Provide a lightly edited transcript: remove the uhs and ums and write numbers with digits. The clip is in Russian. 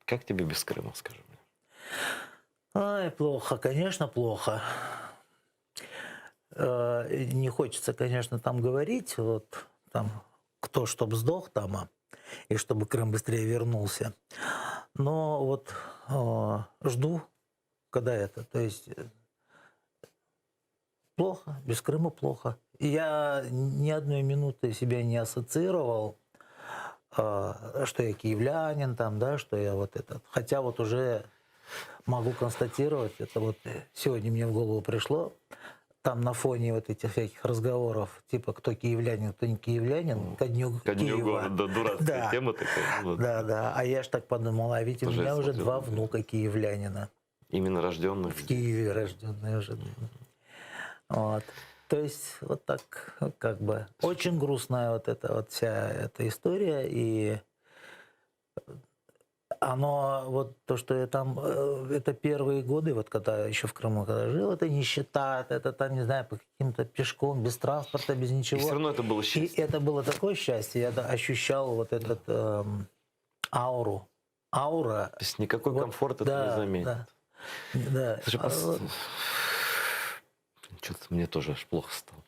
Как тебе без Крыма, скажи мне? Ай, плохо, конечно, плохо. Не хочется, конечно, там говорить, вот там кто чтоб сдох там, и чтобы Крым быстрее вернулся. Но вот жду, когда это, то есть плохо, без Крыма плохо. И я ни одной минуты себя не ассоциировал, что я киевлянин, там, да, что я вот этот. Хотя вот уже могу констатировать, это вот сегодня мне в голову пришло, там на фоне вот этих всяких разговоров, типа кто киевлянин, кто не киевлянин, ко дню Ко дню Киева. города, дурацкая Да, тема такая. Вот. да, да. А я ж так подумал, а ведь у Тоже я меня уже смотрел. два внука киевлянина. Именно рожденных В здесь. Киеве рожденные уже. Вот. То есть вот так как бы очень грустная вот эта вот вся эта история, и оно вот то, что я там, это первые годы, вот когда еще в Крыму когда жил, это нищета, это там, не знаю, по каким-то пешком, без транспорта, без И ничего. все равно это было И счастье. это было такое счастье, я ощущал вот этот ауру. Аура. То есть никакой Вот, комфорт это не да, заменит. да, да. Слушай, что-то мне тоже аж плохо стало.